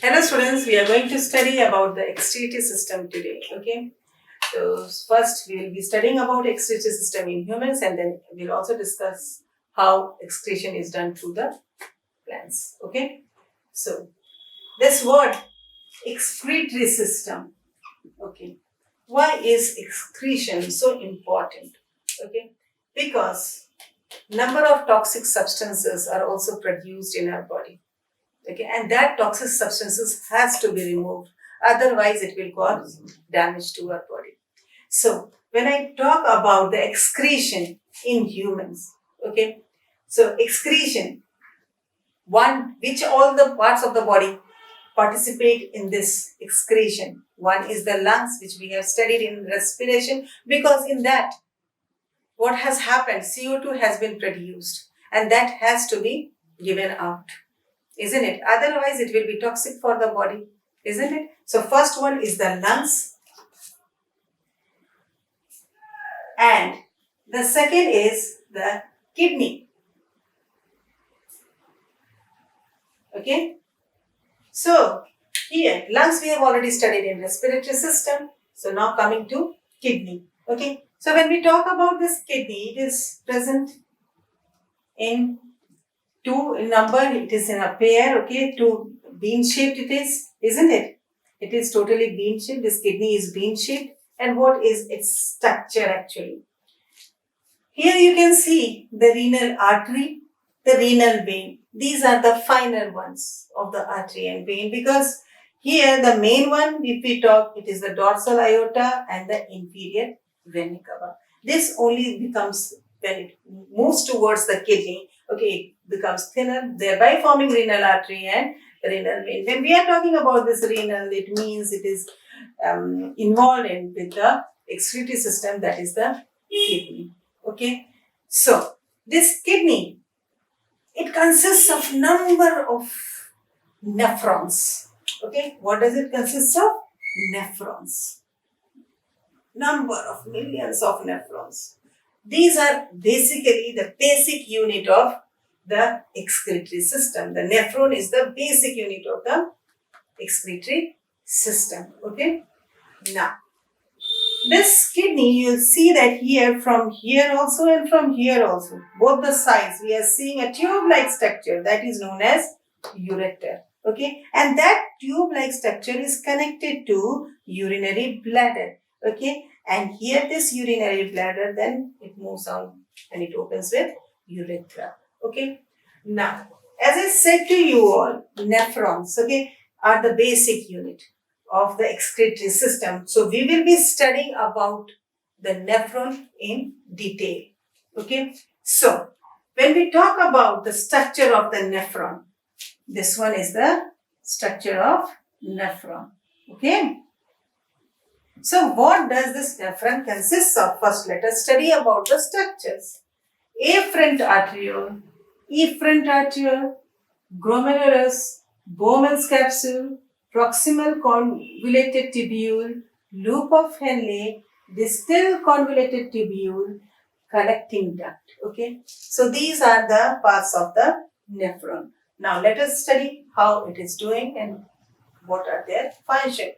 Hello students, we are going to study about the excretory system today. Okay, so first we will be studying about excretory system in humans, and then we'll also discuss how excretion is done through the plants. Okay, so this word excretory system. Okay, why is excretion so important? Okay, because number of toxic substances are also produced in our body. Okay, and that toxic substances has to be removed, otherwise it will cause damage to our body. So when I talk about the excretion in humans, okay, so excretion, one, which all the parts of the body participate in this excretion. One is the lungs, which we have studied in respiration, because in that what has happened, CO2 has been produced and that has to be given out, isn't it? Otherwise, it will be toxic for the body, isn't it? So, first one is the lungs, and the second is the kidney. Okay, so here lungs we have already studied in respiratory system. So now coming to kidney. Okay, so when we talk about this kidney, it is present in two in number. It is in a pair. Okay, two bean shaped. It is, isn't it? It is totally bean shaped. This kidney is bean shaped. And what is its structure actually? Here you can see the renal artery, the renal vein. These are the finer ones of the artery and vein, because here the main one, if we talk, it is the dorsal aorta and the inferior vena cava. This only becomes, when it moves towards the kidney, okay, it becomes thinner, thereby forming renal artery and renal vein. When we are talking about this renal, it means it is involved in with the excretory system, that is the kidney. Okay, so this kidney, it consists of number of nephrons. Okay, what does it consist of? Nephrons. Number of millions of nephrons. These are basically the basic unit of the excretory system. The nephron is the basic unit of the excretory system. Okay, now this kidney, you'll see that here, from here also and from here also, both the sides, we are seeing a tube-like structure that is known as ureter. Okay, and that tube-like structure is connected to urinary bladder. Okay, and here this urinary bladder, then it moves on and it opens with urethra. Okay, now as I said to you all, nephrons, okay, are the basic unit of the excretory system. So we will be studying about the nephron in detail. Okay, so when we talk about the structure of the nephron, this one is the structure of nephron. Okay, so what does this nephron consist of? First, let us study about the structures. Afferent arteriole, efferent arteriole, glomerulus, Bowman's capsule, proximal convoluted tubule, loop of Henle, distal convoluted tubule, collecting duct. Okay, so these are the parts of the nephron. Now let us study how it is doing and what are their functions.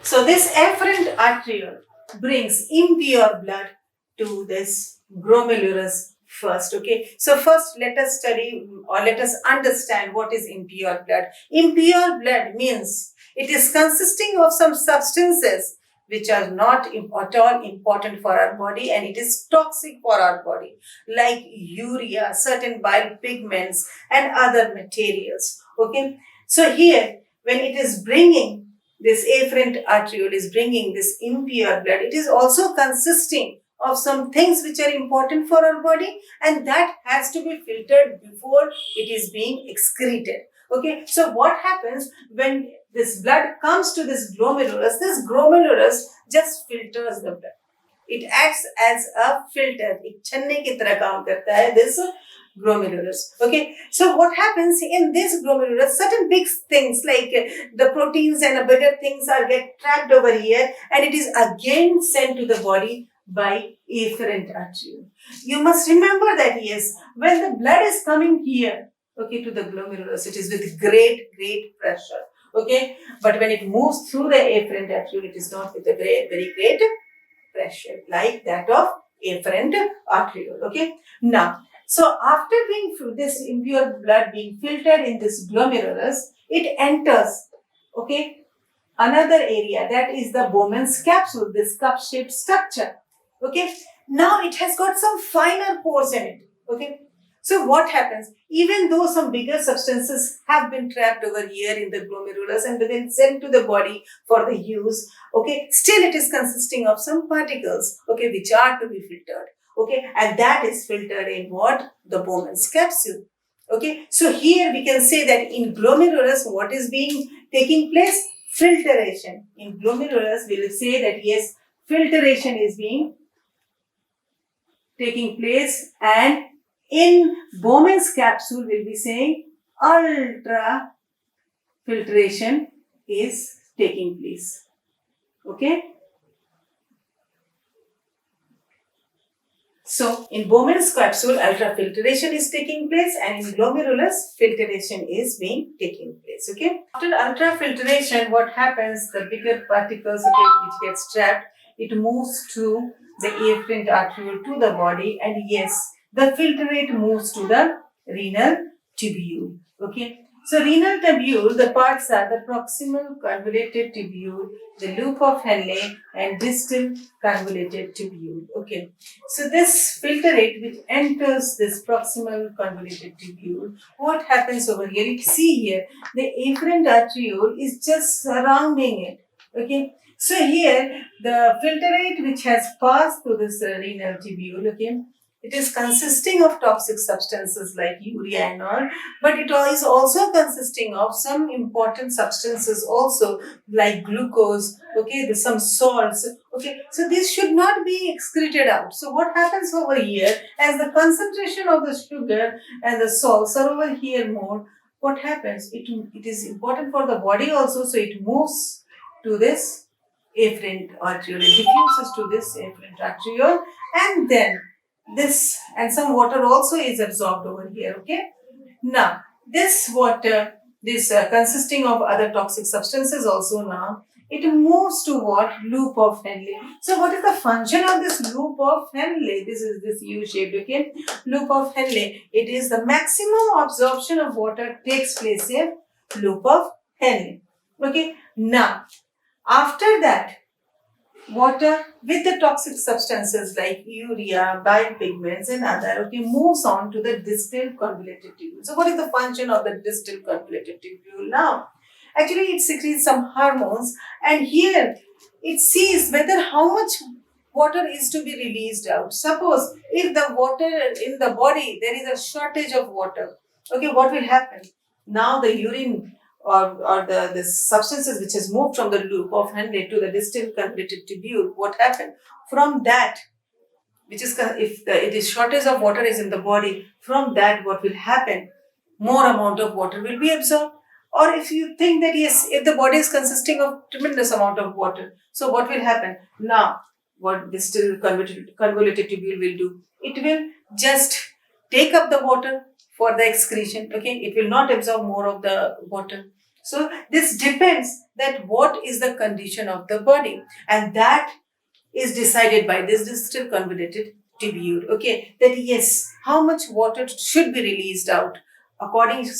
So this afferent arteriole brings impure blood to this glomerulus first. Okay, so first let us study or let us understand what is impure blood. Impure blood means it is consisting of some substances which are not at all important for our body, and it is toxic for our body, like urea, certain bile pigments and other materials. Okay, so here when it is bringing, this afferent arteriole is bringing this impure blood, it is also consisting of some things which are important for our body, and that has to be filtered before it is being excreted. Okay, so what happens when this blood comes to this glomerulus just filters the blood. It acts as a filter. एक छन्ने की तरह काम करता है this glomerulus. Okay, so what happens in this glomerulus, certain big things like the proteins and bigger things are get trapped over here, and it is again sent to the body by afferent arteriole. You must remember that, yes, when the blood is coming here, okay, to the glomerulus, it is with great pressure. Okay, but when it moves through the afferent arteriole, it is not with a very great pressure like that of afferent arteriole. Okay, now, so after being this impure blood being filtered in this glomerulus, it enters, okay, another area, that is the Bowman's capsule, this cup-shaped structure. Okay, now it has got some finer pores in it. Okay, so what happens? Even though some bigger substances have been trapped over here in the glomerulus and then sent to the body for the use, okay, still it is consisting of some particles, okay, which are to be filtered. Okay, and that is filtered in what? The Bowman's capsule. Okay, so here we can say that in glomerulus, what is being taking place? Filtration. In glomerulus, we will say that yes, filtration is being taking place, and in Bowman's capsule, we'll be saying ultra filtration is taking place. Okay. So, in Bowman's capsule, ultrafiltration is taking place, and in glomerulus, filtration is being taking place. Okay. After ultrafiltration, what happens? The bigger particles, okay, which gets trapped, it moves to the afferent arteriole to the body, and yes, the filtrate moves to the renal tubule. Okay. So, renal tubule, the parts are the proximal convoluted tubule, the loop of Henle, and distal convoluted tubule. Okay. So this filtrate which enters this proximal convoluted tubule, what happens over here? You see here, the afferent arteriole is just surrounding it. Okay. So here, the filtrate which has passed through this renal tubule, okay, it is consisting of toxic substances like urea and all, but it is also consisting of some important substances also like glucose, okay, there's some salts, okay, so this should not be excreted out. So what happens over here, as the concentration of the sugar and the salts are over here more, what happens? It is important for the body also, so it moves to this afferent arteriole, it diffuses to this afferent arteriole, and then this and some water also is absorbed over here. Okay, now this water, this consisting of other toxic substances also, now it moves to what? Loop of Henle. So what is the function of this loop of Henle? This is this U-shaped, okay, loop of Henle. It is the maximum absorption of water takes place in loop of Henle. Okay, now after that, water with the toxic substances like urea, bile pigments and other, okay, moves on to the distal convoluted tubule. So what is the function of the distal convoluted tubule now? Actually, it secretes some hormones, and here it sees whether how much water is to be released out. Suppose if the water in the body, there is a shortage of water, okay, what will happen? Now the urine or the substances which has moved from the loop of Henle to the distal convoluted tubule, what happened? From that, which is if it is shortage of water is in the body, from that what will happen? More amount of water will be absorbed. Or if you think that yes, if the body is consisting of tremendous amount of water, so what will happen? Now, what distal convoluted tubule will do? It will just take up the water for the excretion. Okay, it will not absorb more of the water. So this depends that what is the condition of the body, and that is decided by this distal convoluted tubule. Okay, that yes, how much water should be released out according to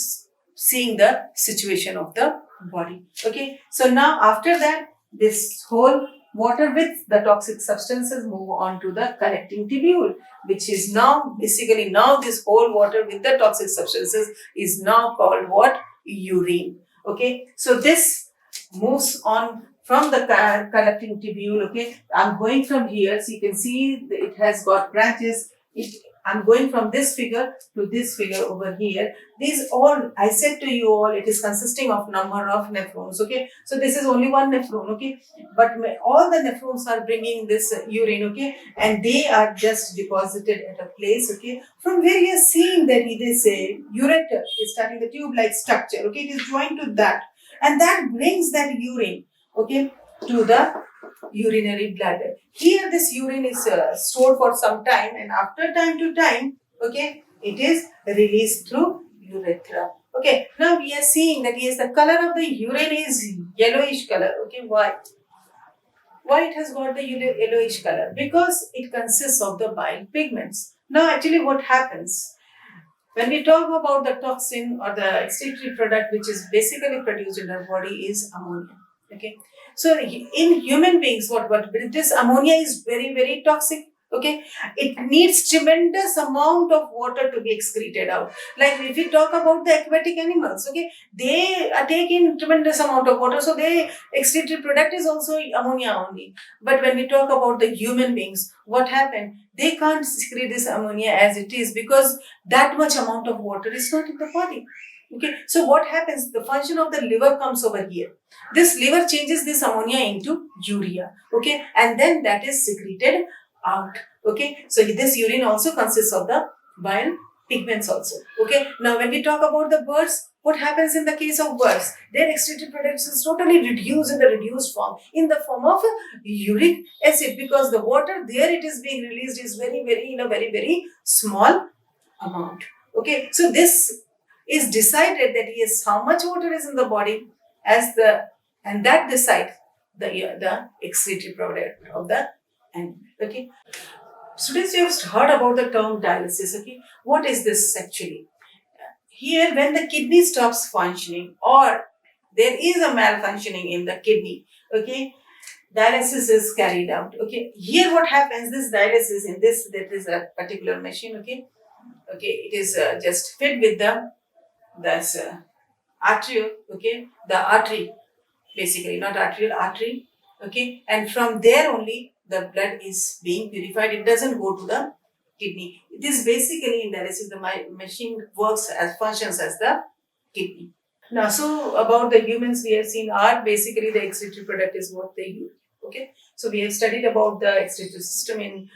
seeing the situation of the body. Okay, so now after that, this whole water with the toxic substances move on to the collecting tubule, which is now basically now this whole water with the toxic substances is now called what? Urine. Okay, so this moves on from the collecting tubule. Okay, I'm going from here, so you can see it has got branches. I'm going from this figure to this figure over here. These all, I said to you all, it is consisting of number of nephrons. Okay, so this is only one nephron. Okay, but all the nephrons are bringing this urine. Okay, and they are just deposited at a place. Okay, from where you are seeing that it is a ureter is starting the tube-like structure. Okay, it is joined to that, and that brings that urine, okay, to the urinary bladder. Here this urine is stored for some time, and after time to time, okay, it is released through urethra. Okay, now we are seeing that yes, the color of the urine is yellowish color. Okay, why? Why it has got the yellowish color? Because it consists of the bile pigments. Now, actually, what happens when we talk about the toxin or the excretory product which is basically produced in our body is ammonia. Okay, so in human beings, what this ammonia is very toxic. Okay, it needs tremendous amount of water to be excreted out. Like if we talk about the aquatic animals, okay, they are taking tremendous amount of water, so they excretory product is also ammonia only. But when we talk about the human beings, what happened? They can't secrete this ammonia as it is because that much amount of water is not in the body. Okay, so what happens? The function of the liver comes over here. This liver changes this ammonia into urea. Okay, and then that is secreted out. Okay, so this urine also consists of the bile pigments also. Okay, now when we talk about the birds, what happens in the case of birds? Their excreted products is totally reduced in the reduced form, in the form of uric acid, because the water there it is being released is very in a very small amount. Okay, so this is decided that yes, how much water is in the body as the and that decides the excretory product of the animal. Okay, students, you have heard about the term dialysis. Okay, what is this actually? Here, when the kidney stops functioning or there is a malfunctioning in the kidney, okay, dialysis is carried out. Okay, here what happens? This dialysis in this that is a particular machine. Okay, it is just fed with the that's arterial. Okay, the artery basically, not arterial, artery. Okay, and from there only the blood is being purified. It doesn't go to the kidney. It is basically in dialysis the machine works as functions as the kidney. Now, so about the humans, we have seen are basically the excretory product is what they use. Okay, so we have studied about the excretory system in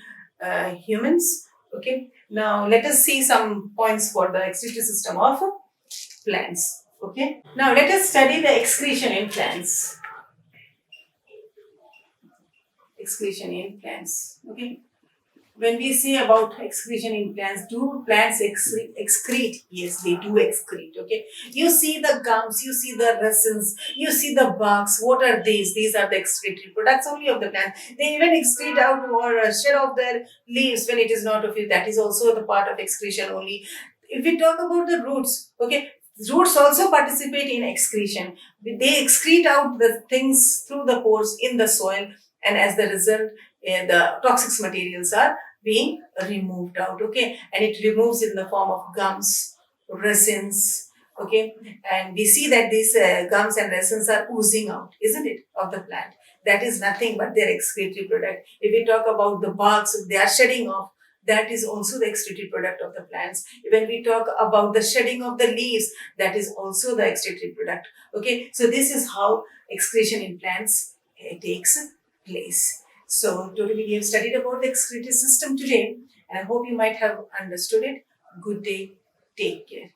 humans. Okay, now let us see some points for the excretory system of plants. Okay, now let us study the excretion in plants. Excretion in plants. Okay, when we say about excretion in plants, do plants excrete? Yes, they do excrete. Okay, you see the gums, you see the resins, you see the barks. What are these? These are the excretory products only of the plant. They even excrete out or shed off their leaves when it is not of you. That is also the part of excretion only. If we talk about the roots, okay, roots also participate in excretion. They excrete out the things through the pores in the soil, and as the result, the toxic materials are being removed out. Okay, and it removes in the form of gums, resins. Okay, and we see that these gums and resins are oozing out, isn't it, of the plant? That is nothing but their excretory product. If we talk about the barks, they are shedding off. That is also the excretory product of the plants. When we talk about the shedding of the leaves, that is also the excretory product. Okay, so this is how excretion in plants takes place. So totally we have studied about the excretory system today, and I hope you might have understood it. Good day. Take care.